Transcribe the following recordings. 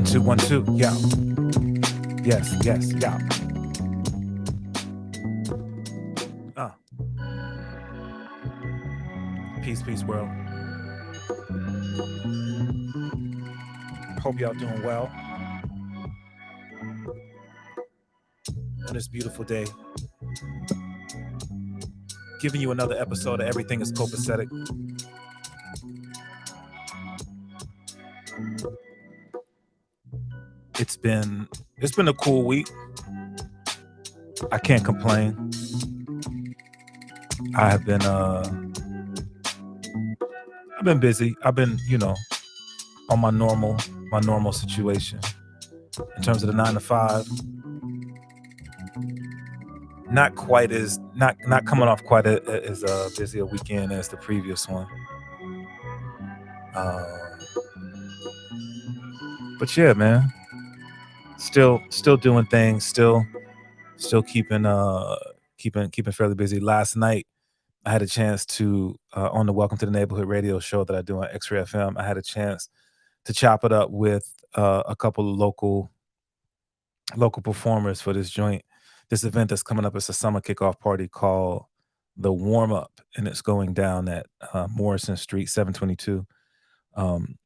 2, 1, 2. Yeah. Yes, yes, yeah. Uh, peace, peace, world. Hope y'all doing well on this beautiful day. Giving you another episode of Everything is Copacetic. It's been a cool week. I can't complain. I have been I've been busy. I've been, on my normal situation. In terms of the 9 to 5, not coming off quite as busy a weekend as the previous one. Um, but yeah, man, still doing things, still keeping fairly busy. Last night, I had a chance to on the Welcome to the Neighborhood radio show that I do on X-Ray FM. I had a chance to chop it up with a couple of local performers for this event that's coming up. It's a summer kickoff party called the Warm Up, and it's going down at Morrison Street, 722 um,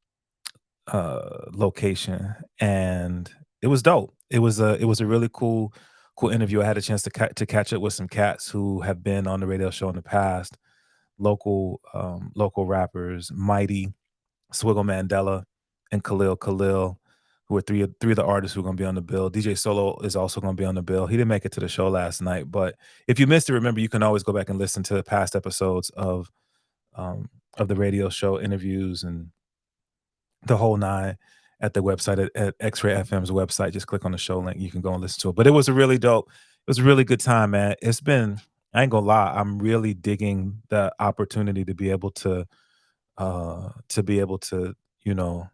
location, and it was dope. It was a really cool interview. I had a chance to catch up with some cats who have been on the radio show in the past, local rappers, Mighty, Swiggle Mandela, and Khalil, who are three of the artists who are going to be on the bill. DJ Solo is also going to be on the bill. He didn't make it to the show last night, but if you missed it, remember you can always go back and listen to the past episodes of the radio show interviews and the whole nine at the website at X-Ray FM's website. Just click on the show link. You can go and listen to it. But it was a really dope. It was a really good time, man. It's been. I ain't gonna lie. I'm really digging the opportunity to be able to you know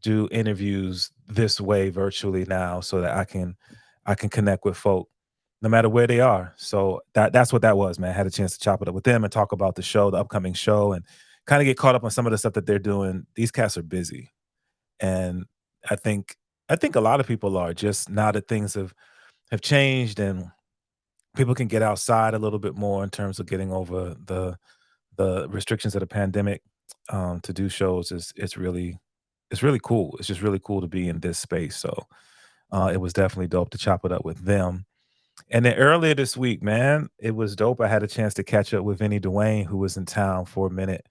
do interviews this way virtually now so that I can connect with folk no matter where they are. So that's what that was, man. I had a chance to chop it up with them and talk about the show, the upcoming show, and kind of get caught up on some of the stuff that they're doing. These cats are busy. And I think I think a lot of people are just now that things have changed and people can get outside a little bit more in terms of getting over the restrictions of the pandemic to do shows is it's really cool. It's just really cool to be in this space. So it was definitely dope to chop it up with them. And then earlier this week, man, it was dope. I had a chance to catch up with Vinny Dwayne, who was in town for a minute.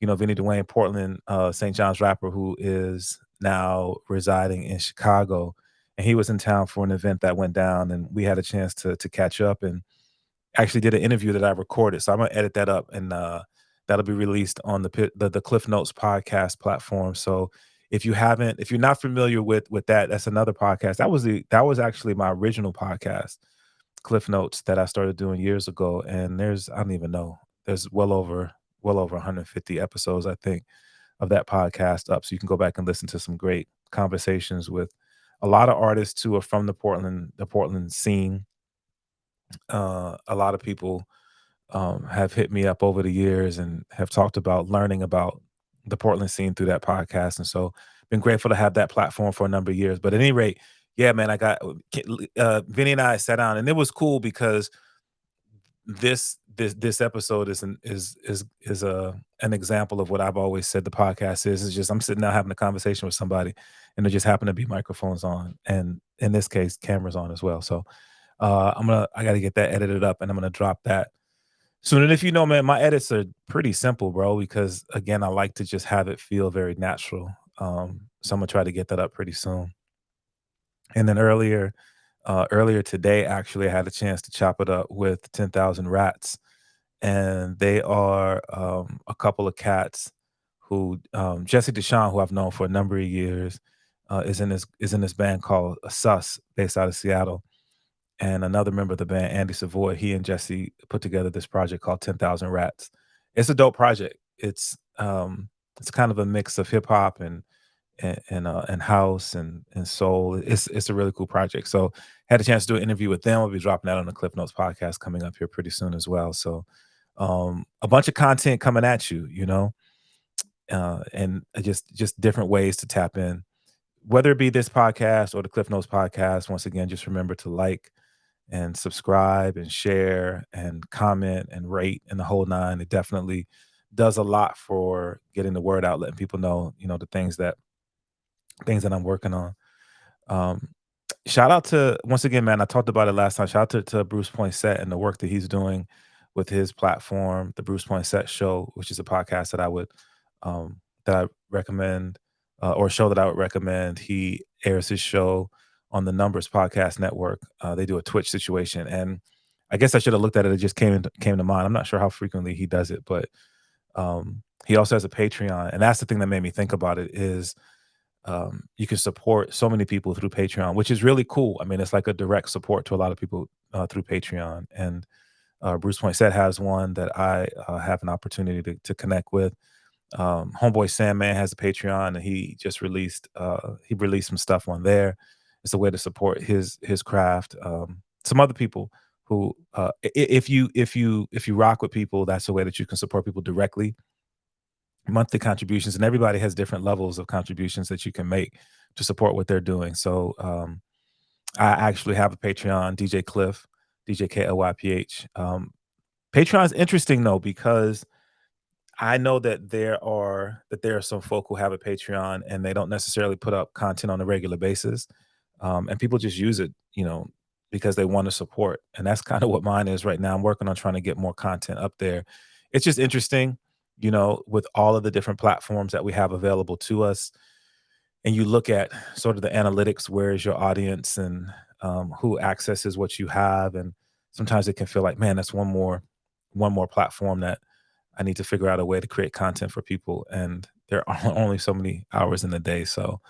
Vinny Dwayne, Portland, St. John's rapper, who is now residing in Chicago. And he was in town for an event that went down, and we had a chance to catch up and actually did an interview that I recorded. So I'm gonna edit that up, and that'll be released on the Cliff Notes podcast platform. So if you're not familiar with that, that's another podcast. That was actually my original podcast, Cliff Notes, that I started doing years ago. And I don't even know, there's well over 150 episodes, I think, of that podcast up. So you can go back and listen to some great conversations with a lot of artists who are from the Portland scene. A lot of people have hit me up over the years and have talked about learning about the Portland scene through that podcast. And so been grateful to have that platform for a number of years. But at any rate, yeah, man, I got Vinny and I sat down, and it was cool because this episode is an example of what I've always said the podcast is. It's just I'm sitting down having a conversation with somebody, and there just happen to be microphones on, and in this case, cameras on as well. So I got to get that edited up, and I'm gonna drop that soon. And if you know, man, my edits are pretty simple, bro, because again, I like to just have it feel very natural. So I'm gonna try to get that up pretty soon. And then earlier today, actually, I had a chance to chop it up with 10,000 Rats, and they are a couple of cats who Jesse Deshawn, who I've known for a number of years, is in this band called Sus, based out of Seattle, and another member of the band, Andy Savoy. He and Jesse put together this project called 10,000 Rats. It's a dope project. It's kind of a mix of hip hop and house and soul. It's a really cool project. So had a chance to do an interview with them. I'll be dropping that on the Cliff Notes podcast coming up here pretty soon as well. So a bunch of content coming at you, and just different ways to tap in whether it be this podcast or the Cliff Notes podcast, once again, just remember to like and subscribe and share and comment and rate and the whole nine. It definitely does a lot for getting the word out, letting people know, the things that I'm working on. Um, Shout out to once again, man. I talked about it last time. Shout out to Bruce Poinsett and the work that he's doing with his platform, the Bruce Poinsett Show, which is a podcast that I recommend, or a show that I would recommend. He airs his show on the Numbers Podcast Network. They do a Twitch situation, and I guess I should have looked at it. It just came to mind. I'm not sure how frequently he does it, but he also has a Patreon, and that's the thing that made me think about it. Is you can support so many people through Patreon, which is really cool. I mean, it's like a direct support to a lot of people through Patreon. And Bruce Poinsett has one that I have an opportunity to connect with. Homeboy Sandman has a Patreon, and he released some stuff on there. It's a way to support his craft. Some other people who, if you rock with people, that's a way that you can support people directly, monthly contributions, and everybody has different levels of contributions that you can make to support what they're doing. So I actually have a Patreon, DJ Cliff, DJ KLYPH. Patreon is interesting though, because I know that there are some folk who have a Patreon and they don't necessarily put up content on a regular basis, and people just use it, because they want to support, and that's kind of what mine is right now. I'm working on trying to get more content up there. It's just interesting, with all of the different platforms that we have available to us, and you look at sort of the analytics, where is your audience, and who accesses what you have, and sometimes it can feel like, man, that's one more platform that I need to figure out a way to create content for people, and there are only so many hours in the day. So,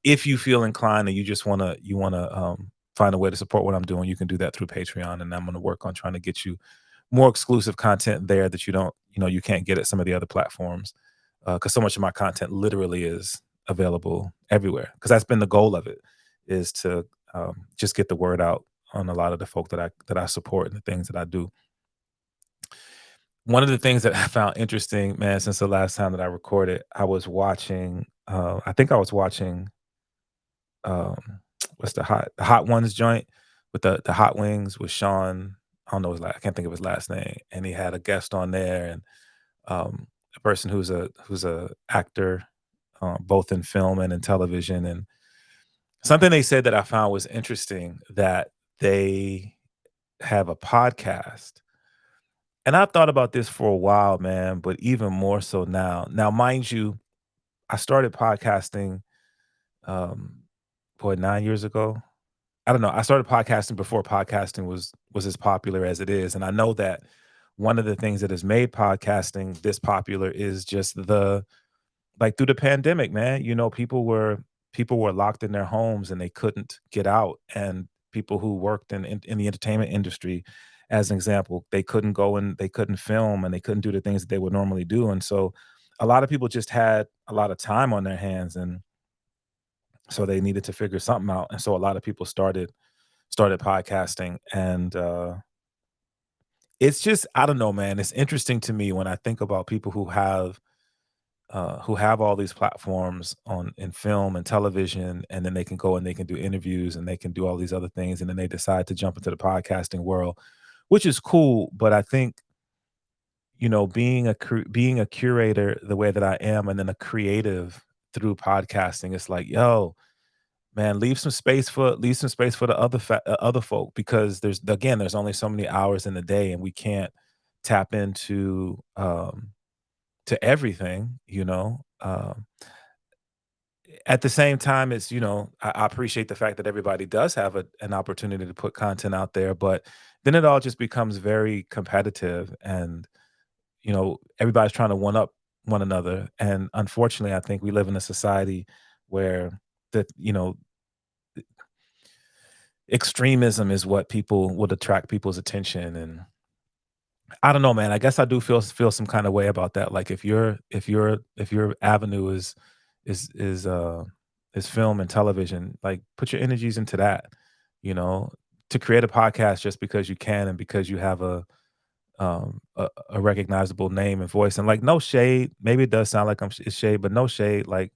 if you feel inclined and you wanna find a way to support what I'm doing, you can do that through Patreon, and I'm gonna work on trying to get you more exclusive content there that you can't get at some of the other platforms, because so much of my content literally is available everywhere. Because that's been the goal of it, is to just get the word out on a lot of the folk that I support and the things that I do. One of the things that I found interesting, man, since the last time that I recorded, I was watching, I think I was watching, um, what's the Hot Ones joint with the hot wings with Sean. I don't know I can't think of his last name, and he had a guest on there, and a person who's a actor, both in film and in television, and something they said that I found was interesting, that they have a podcast. And I've thought about this for a while, man, but even more so now. Now, mind you, I started podcasting, um, 9 years ago. I don't know. I started podcasting before podcasting was as popular as it is, and I know that one of the things that has made podcasting this popular is just through the pandemic, man. People were locked in their homes and they couldn't get out, and people who worked in the entertainment industry, as an example, they couldn't film and they couldn't do the things that they would normally do, and so a lot of people just had a lot of time on their hands, and so they needed to figure something out, and so a lot of people started podcasting, and it's just, I don't know, man. It's interesting to me when I think about people who have all these platforms on in film and television, and then they can go and they can do interviews and they can do all these other things, and then they decide to jump into the podcasting world, which is cool. But I think, being a curator the way that I am, and then a creative through podcasting, it's like, yo, man, leave some space for the other folk, because there's only so many hours in the day, and we can't tap into to everything. At the same time, I appreciate the fact that everybody does have an opportunity to put content out there, but then it all just becomes very competitive, and everybody's trying to one up one another. And unfortunately, I think we live in a society where that extremism is what people would attract people's attention. And I don't know, man. I guess I do feel some kind of way about that. Like, if your avenue is is uh is film and television, like, put your energies into that. You know, to create a podcast just because you can, and because you have a recognizable name and voice. And, like, no shade. Maybe it does sound like it's shade, but no shade. Like,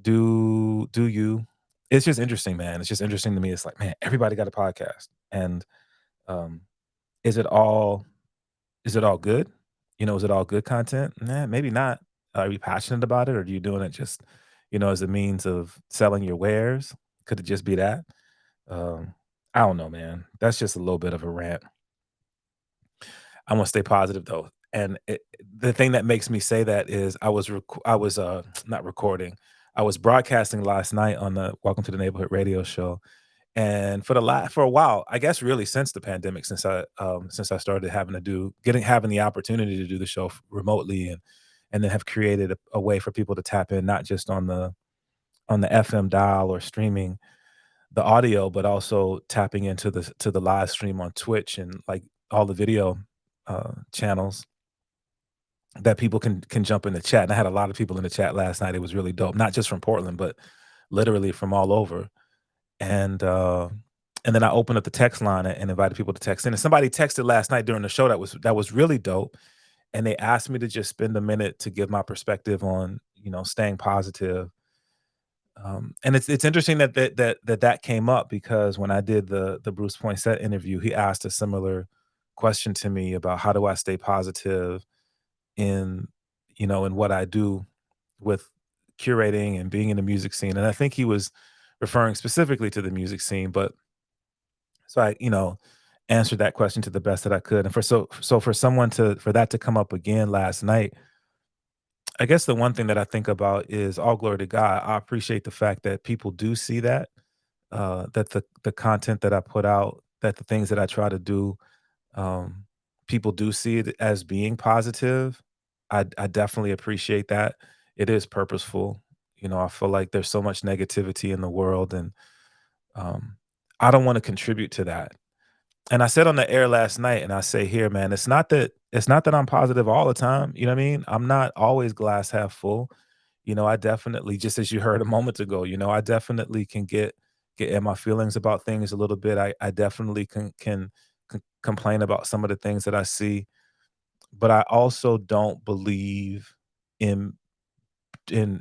do you. It's just interesting, man. It's just interesting to me. It's like, man, everybody got a podcast, and um, is it all is it all good? Is it all good content? Nah, maybe not. Are you passionate about it, or are you doing it just, as a means of selling your wares? Could it just be that? Um, I don't know, man. That's just a little bit of a rant. I wanna stay positive though, and the thing that makes me say that is I was, not recording, I was broadcasting last night on the Welcome to the Neighborhood radio show, and for a while, I guess really since the pandemic, since I started having the opportunity to do the show remotely, and then have created a way for people to tap in, not just on the FM dial or streaming the audio, but also tapping into the live stream on Twitch and, like, all the video, channels that people can jump in the chat, and I had a lot of people in the chat last night. It was really dope, not just from Portland, but literally from all over, and, uh, and then I opened up the text line and invited people to text in, and somebody texted last night during the show that was really dope, and they asked me to just spend a minute to give my perspective on, staying positive. And it's interesting that came up because when I did the Bruce Poinsett interview, he asked a similar question to me about how do I stay positive in in what I do with curating and being in the music scene. And I think he was referring specifically to the music scene, but so I answered that question to the best that I could. And for someone to for that to come up again last night, I guess the one thing that I think about is all glory to God. I appreciate the fact that people do see that the content that I put out, that the things that I try to do, um, people do see it as being positive. I definitely appreciate that. It is purposeful. I feel like there's so much negativity in the world, and um, I don't want to contribute to that. And I said on the air last night, and I say here, man, it's not that I'm positive all the time. You know what I mean? I'm not always glass half full. I definitely, just as you heard a moment ago, I definitely can get in my feelings about things a little bit. I definitely can complain about some of the things that I see, but I also don't believe in in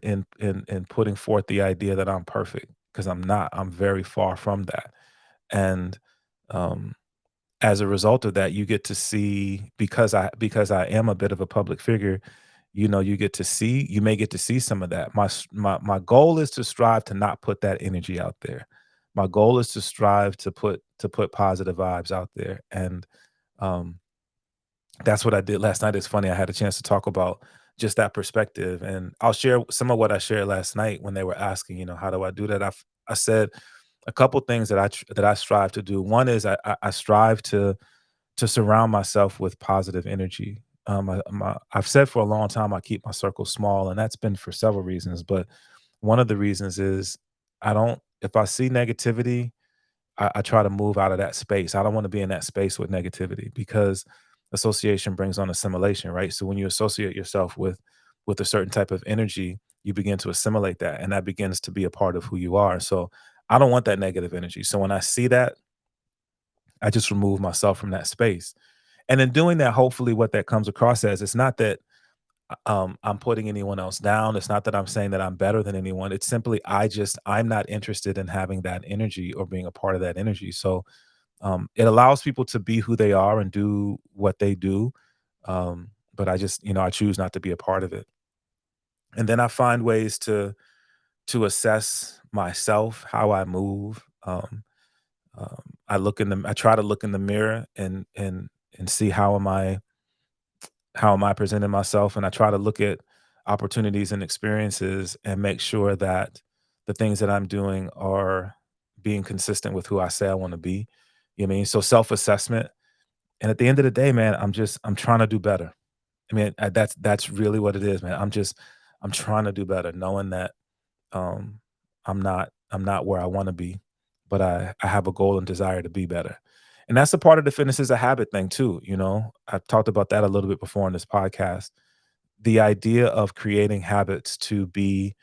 putting forth the idea that I'm perfect, because I'm not. I'm very far from that. And um as a result of that, you get to see, because I am a bit of a public figure, you may get to see some of that. My goal is to strive to not put that energy out there. My goal is to strive to put positive vibes out there, and um, that's what I did last night. It's funny, I had a chance to talk about just that perspective, and I'll share some of what I shared last night when they were asking, how do I do that? I said a couple things that I strive to do. One is I strive to surround myself with positive energy. I've said for a long time I keep my circle small, and that's been for several reasons. But one of the reasons is I don't. If I see negativity, I try to move out of that space. I don't want to be in that space with negativity, because association brings on assimilation, right? So when you associate yourself with a certain type of energy, you begin to assimilate that, and that begins to be a part of who you are. So I don't want that negative energy. So when I see that, I just remove myself from that space. And in doing that, hopefully what that comes across as, it's not that I'm putting anyone else down. It's not that I'm saying that I'm better than anyone. It's simply I'm not interested in having that energy or being a part of that energy. So it allows people to be who they are and do what they do. But I just, I choose not to be a part of it. And then I find ways to assess myself, how I move. I try to look in the mirror and see how am I presenting myself, and I try to look at opportunities and experiences and make sure that the things that I'm doing are being consistent with who I say I want to be. You know what I mean? So self-assessment. And at the end of the day, man, I'm trying to do better. I mean, that's really what it is, man. I'm trying to do better, knowing that um, I'm not where I wanna be, but I have a goal and desire to be better. And that's a part of the fitness is a habit thing too. I've talked about that a little bit before in this podcast. The idea of creating habits to be,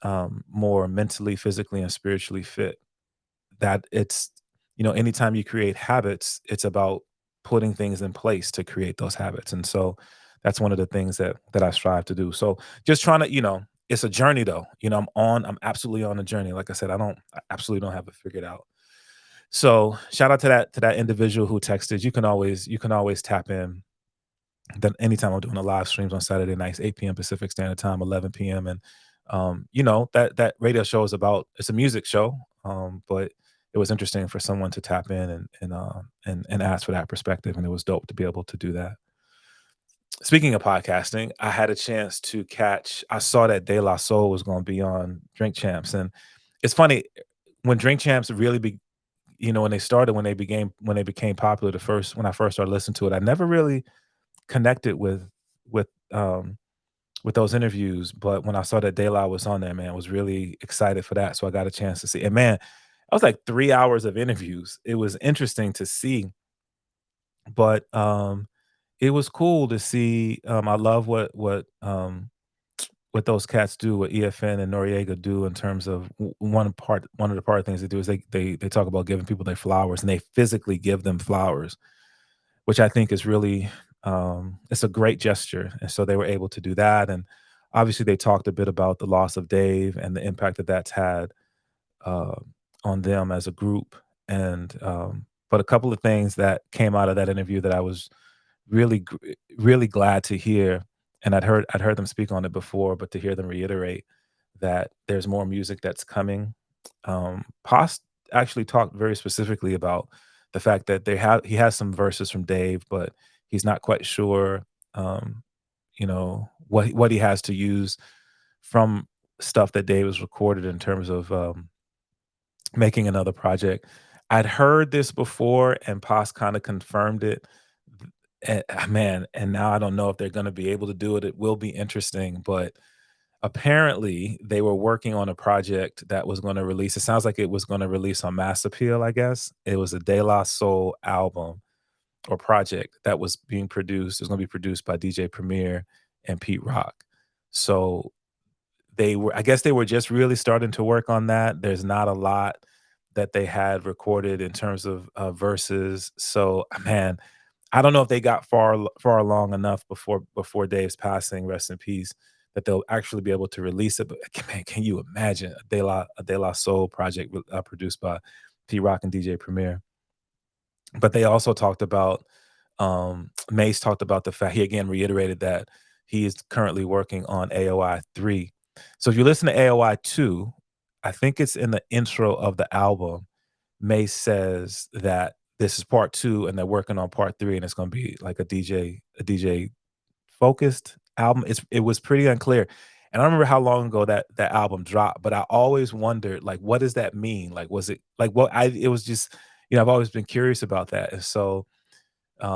more mentally, physically, and spiritually fit, that anytime you create habits, it's about putting things in place to create those habits. And so that's one of the things that I strive to do. So just trying to, it's a journey though. I'm absolutely on a journey. Like I said, I absolutely don't have it figured out. So shout out to that individual who texted. You can always tap in then anytime I'm doing the live streams on Saturday nights, 8 p.m. Pacific Standard Time, 11 p.m. And that radio show is about it's a music show. But it was interesting for someone to tap in and ask for that perspective, and it was dope to be able to do that. Speaking of podcasting, I had a chance to catch. I saw that De La Soul was going to be on Drink Champs, and it's funny when Drink Champs really when they started, when they became popular. The first when I first started listening to it, I never really connected with um with those interviews, but when I saw that De La was on there, man, I was really excited for that. So I got a chance to see. And man, I was like 3 hours of interviews. It was interesting to see, but it was cool to see. I love what those cats do, what EFN and Noriega do in terms of one of the part things they do is they talk about giving people their flowers, and they physically give them flowers, which I think is really it's a great gesture. And so they were able to do that. And obviously they talked a bit about the loss of Dave and the impact that that's had uh, on them as a group. And but a couple of things that came out of that interview that I was really glad to hear, and I'd heard them speak on it before, but to hear them reiterate that there's more music that's coming. Pos actually talked very specifically about the fact that he has some verses from Dave, but he's not quite sure, um, what he has to use from stuff that Dave has recorded in terms of making another project. I'd heard this before, and Pos kind of confirmed it. Man, and now I don't know if they're going to be able to do it. It will be interesting, but apparently they were working on a project that was going to release. It sounds like it was going to release on Mass Appeal, I guess. It was a De La Soul album or project that was being produced. It was going to be produced by DJ Premier and Pete Rock. So I guess they were just really starting to work on that. There's not a lot that they had recorded in terms of verses. So man, I don't know if they got far along enough before Dave's passing, rest in peace, that they'll actually be able to release it. But man, can you imagine a De La Soul project produced by P Rock and DJ Premier? But they also talked about Mace talked about the fact he again reiterated that he is currently working on AOI 3. So if you listen to AOI 2, I think it's in the intro of the album. Mace says that this is part 2 and they're working on part 3, and it's gonna be like a DJ focused album. It was pretty unclear. And I remember how long ago that album dropped, but I always wondered, like, what does that mean? Like, was it like what I it was just, I've always been curious about that. And so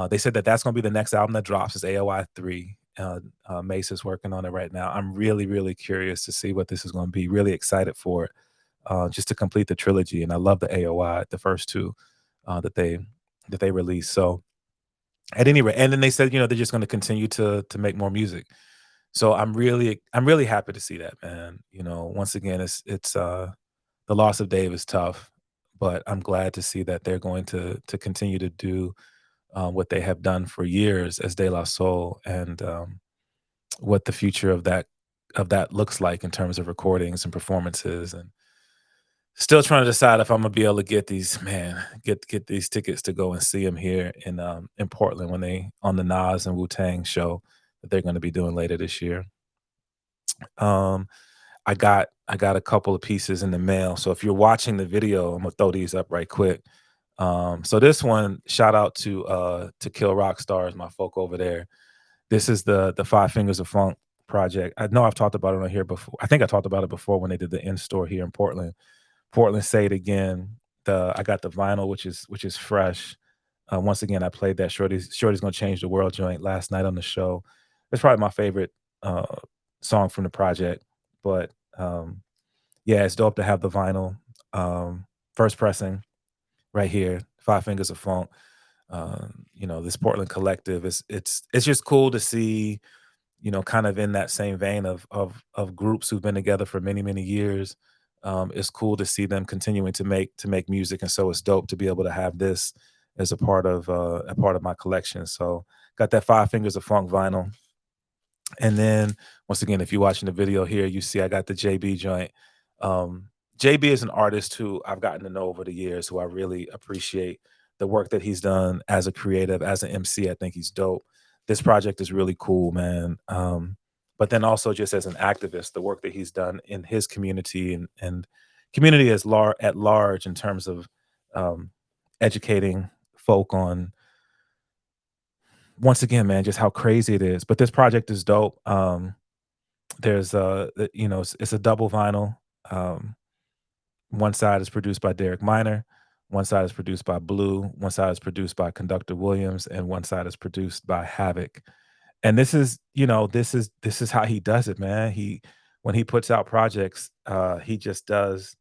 they said that that's gonna be the next album that drops is AOI 3. Mace is working on it right now. I'm really, really curious to see what this is gonna be. Really excited for it, just to complete the trilogy. And I love the AOI, the first two that they released. So at any rate, and then they said, they're just gonna continue to make more music. So I'm really happy to see that, man. Once again, it's the loss of Dave is tough, but I'm glad to see that they're going to continue to do what they have done for years as De La Soul, and what the future of that looks like in terms of recordings and performances. And still trying to decide if I'm gonna be able to get these tickets to go and see them here in Portland when they on the Nas and Wu Tang show that they're going to be doing later this year. Um, I got a couple of pieces in the mail. So if you're watching the video, I'm gonna throw these up right quick. So this one, shout out to Kill Rock Stars, my folk over there. This is the Five Fingers of Funk project. I know I've talked about it on here before. I think I talked about it before when they did the in store here in Portland. Portland, say it again. I got the vinyl, which is fresh. Once again, I played that Shorty's gonna change the world joint last night on the show. It's probably my favorite uh, song from the project. But yeah, it's dope to have the vinyl. First pressing right here, Five Fingers of Funk. This Portland collective. It's just cool to see, kind of in that same vein of groups who've been together for many, many years. It's cool to see them continuing to make music, and so it's dope to be able to have this as a part of my collection. So got that Five Fingers of Funk vinyl. And then once again, if you're watching the video here, you see I got the JB joint. Um, JB is an artist who I've gotten to know over the years, who I really appreciate the work that he's done as a creative, as an MC. I think he's dope. This project is really cool, man. But then also just as an activist, the work that he's done in his community and community at large in terms of um, educating folk on, once again, man, just how crazy it is. But this project is dope. There's it's a double vinyl. Um, one side is produced by Derek Minor, one side is produced by Blue, one side is produced by Conductor Williams, and one side is produced by Havoc. And this is how he does it, man. When he puts out projects, he does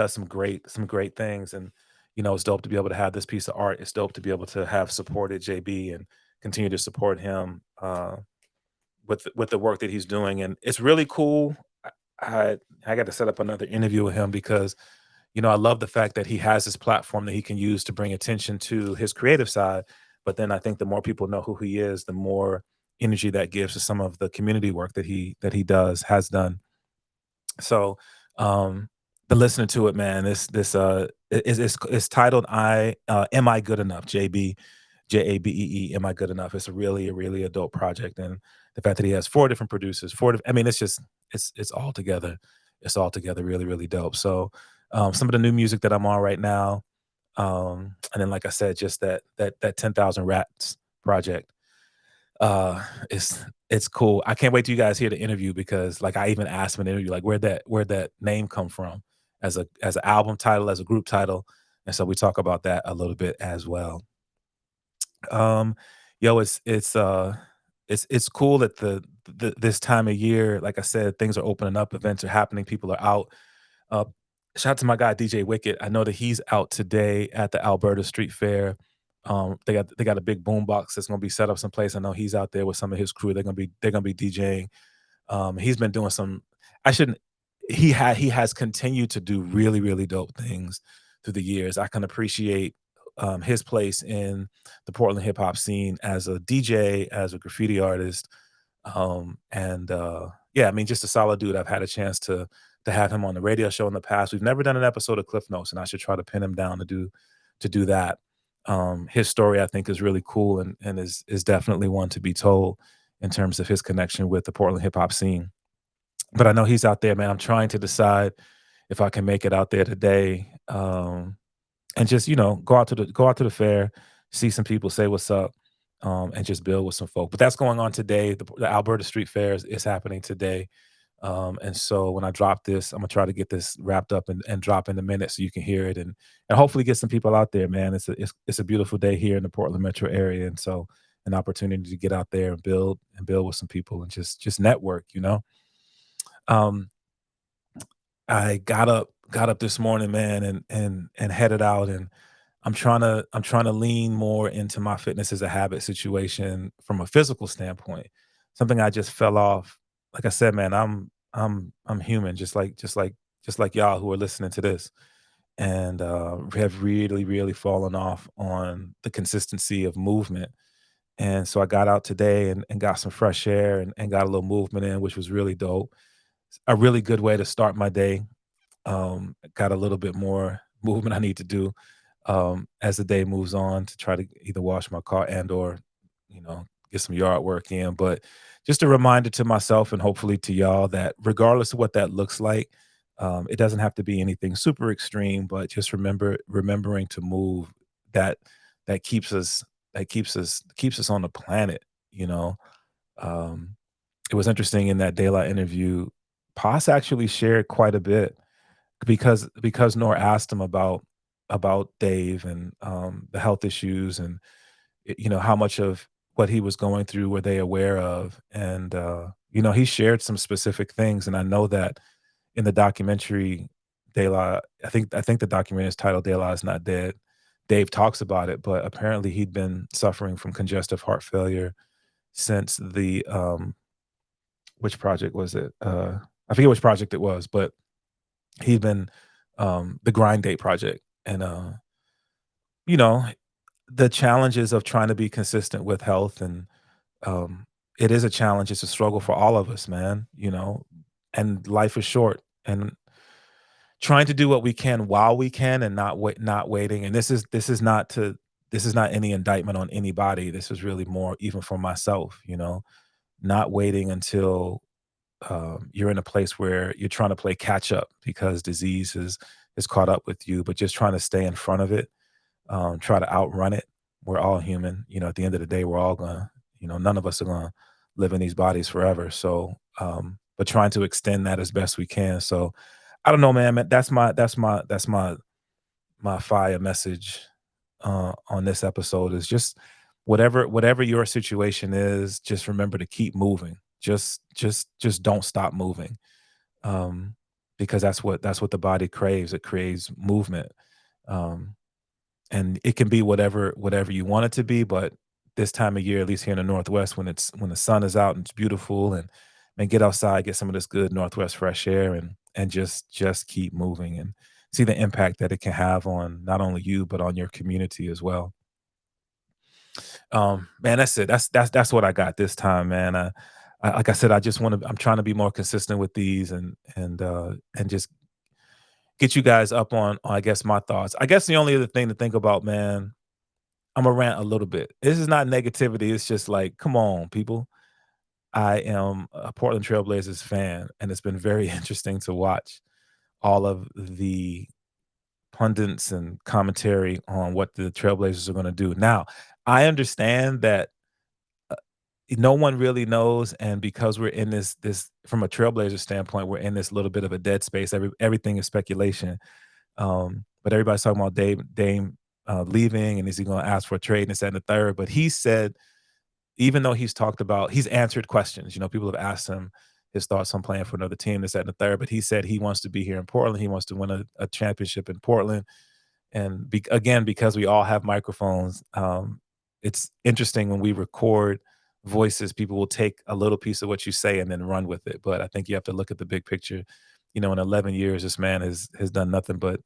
some great things. And it's dope to be able to have this piece of art. It's dope to be able to have supported JB and continue to support him with the work that he's doing. And it's really cool. I I got to set up another interview with him because I love the fact that he has this platform that he can use to bring attention to his creative side. But then I think the more people know who he is, the more energy that gives to some of the community work that he has done. So, but listening to it, man, is titled "I Am I Good Enough?" JB, JABEE. Am I good enough? It's a really adult project, and the fact that he has four different producers, I mean, it's all together. It's all together really really dope. So, some of the new music that I'm on right now, and then like I said, just that 10,000 Rats project. Uh, it's cool. I can't wait till you guys hear the interview because, like, I even asked him in the interview, like, where'd that name come from as an album title, as a group title, and so we talk about that a little bit as well. Um, yo, it's cool that this time of year, like I said, things are opening up, events are happening, people are out. Uh, Shout out to my guy DJ Wicked. I know that he's out today at the Alberta Street Fair. They got a big boom box that's gonna be set up someplace. I know he's out there with some of his crew. They're gonna be DJing. He's been doing some. I shouldn't. He has continued to do really really dope things through the years. I can appreciate his place in the Portland hip hop scene as a DJ, as a graffiti artist, and yeah, I mean, just a solid dude. I've had a chance to have him on the radio show in the past. We've never done an episode of Cliff Notes, and I should try to pin him down to do that. His story, I think, is really cool and is definitely one to be told in terms of his connection with the Portland hip hop scene. But I know he's out there, man. I'm trying to decide if I can make it out there today. And just go out to the fair, see some people, say what's up, and just build with some folk. But that's going on today. The Alberta Street Fair is happening today, and so when I drop this, I'm gonna try to get this wrapped up and drop in a minute so you can hear it and hopefully get some people out there, man. It's a beautiful day here in the Portland metro area, and so an opportunity to get out there and build with some people and just network. Um, I got up this morning, man, and headed out, and I'm trying to lean more into my fitness as a habit situation from a physical standpoint. Something I just fell off. Like I said, man, I'm human, just like y'all who are listening to this, and have really really fallen off on the consistency of movement. And so I got out today and got some fresh air and got a little movement in, which was really dope. A really good way to start my day. Got a little bit more movement I need to do as the day moves on to try to either wash my car and or get some yard work in. But just a reminder to myself and hopefully to y'all that regardless of what that looks like, it doesn't have to be anything super extreme, but just remembering to move, that that keeps us on the planet. You know, um, it was interesting in that Daylight interview. Poss actually shared quite a bit because Nor asked him about Dave and the health issues and how much of what he was going through were they aware of, and he shared some specific things, and I know that in the documentary De La, I think the documentary is titled De La is Not Dead. Dave talks about it, but apparently he'd been suffering from congestive heart failure since the which project was it? I forget which project it was, but he'd been the Grind Date project, and you know the challenges of trying to be consistent with health and um, it is a challenge. It's a struggle for all of us, man. And life is short, and trying to do what we can while we can, and not waiting. And this is not any indictment on anybody. This is really more even for myself. Not waiting until you're in a place where you're trying to play catch up because disease is caught up with you, but just trying to stay in front of it, try to outrun it. We're all human. At the end of the day, we're all gonna, none of us are gonna live in these bodies forever. So, but trying to extend that as best we can. So, I don't know, man. That's my fire message on this episode is just whatever your situation is, just remember to keep moving. Just don't stop moving. Um, because that's what the body craves. It craves movement. Um, and it can be whatever you want it to be, but this time of year, at least here in the Northwest, when the sun is out and it's beautiful, and get outside, get some of this good Northwest fresh air, and just keep moving and see the impact that it can have on not only you but on your community as well. Man, that's it. That's what I got this time, man. Like I said, I'm trying to be more consistent with these, and just get you guys up on, I guess, my thoughts. I guess the only other thing to think about, man, I'm gonna rant a little bit. This is not negativity. It's just like, come on, people. I am a Portland Trailblazers fan, and it's been very interesting to watch all of the pundits and commentary on what the Trailblazers are going to do. Now, I understand that no one really knows, and because we're in this from a Trailblazer standpoint, we're in this little bit of a dead space. Everything is speculation. But everybody's talking about Dame leaving, and is he going to ask for a trade and this, that, and the third. But he said, even though he's answered questions, people have asked him his thoughts on playing for another team, this, that, and the third. But he said he wants to be here in Portland. He wants to win a championship in Portland. And again, because we all have microphones, it's interesting when we record voices, people will take a little piece of what you say and then run with it. But I think you have to look at the big picture. In 11 years, this man has done nothing but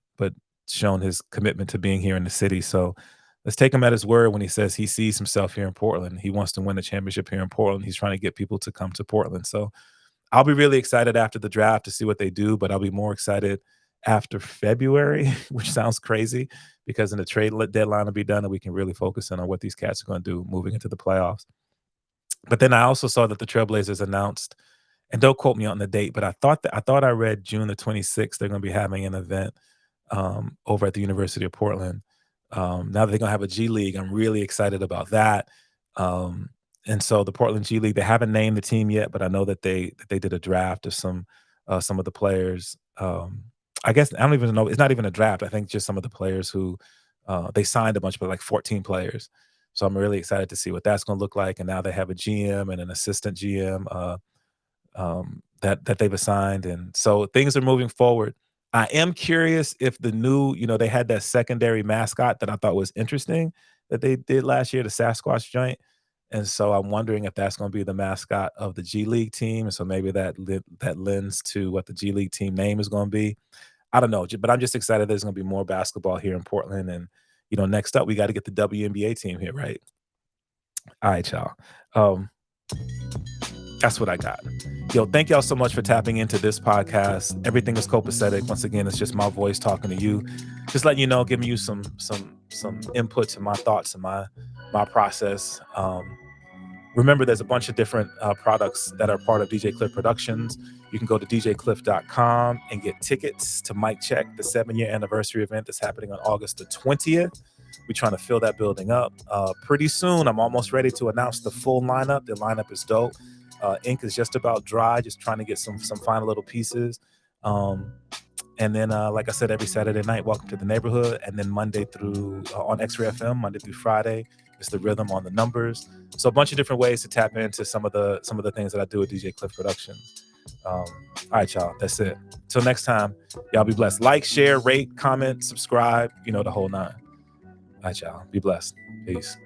shown his commitment to being here in the city. So let's take him at his word when he says he sees himself here in Portland. He wants to win a championship here in Portland. He's trying to get people to come to Portland. So I'll be really excited after the draft to see what they do, but I'll be more excited after February, which sounds crazy because in the deadline will be done and we can really focus in on what these cats are going to do moving into the playoffs. But then I also saw that the Trailblazers announced, and don't quote me on the date, but I thought I read June the 26th they're going to be having an event over at the University of Portland. Now that they're going to have a G League, I'm really excited about that. Um, and so the Portland G League, they haven't named the team yet, but I know that they did a draft of some of the players. I guess I don't even know. It's not even a draft. I think just some of the players who they signed a bunch, but like 14 players. So I'm really excited to see what that's going to look like. And now they have a GM and an assistant GM that they've assigned, and so things are moving forward. I am curious if the new, they had that secondary mascot that I thought was interesting that they did last year, the Sasquatch joint. And so I'm wondering if that's going to be the mascot of the G League team. And so maybe that lends to what the G League team name is going to be. I don't know, but I'm just excited there's going to be more basketball here in Portland. And next up we got to get the WNBA team here, right? All right, y'all. Um, that's what I got. Yo, thank y'all so much for tapping into this podcast. Everything is copacetic. Once again, it's just my voice talking to you, just letting you know, giving you some input to my thoughts and my process. Remember, there's a bunch of different products that are part of DJ Cliff Productions. You can go to djcliff.com and get tickets to Mic Check, the 7-year anniversary event that's happening on August the 20th. We're trying to fill that building up pretty soon. I'm almost ready to announce the full lineup. The lineup is dope. Ink is just about dry, just trying to get some final little pieces. And then, like I said, every Saturday night, welcome to the neighborhood. And then Monday through on X-Ray FM, Monday through Friday, it's the rhythm on the numbers. So a bunch of different ways to tap into some of the things that I do at DJ Cliff Productions. All right, y'all, that's it. Till next time, y'all be blessed. Like, share, rate, comment, subscribe, the whole nine. All right, y'all, be blessed. Peace.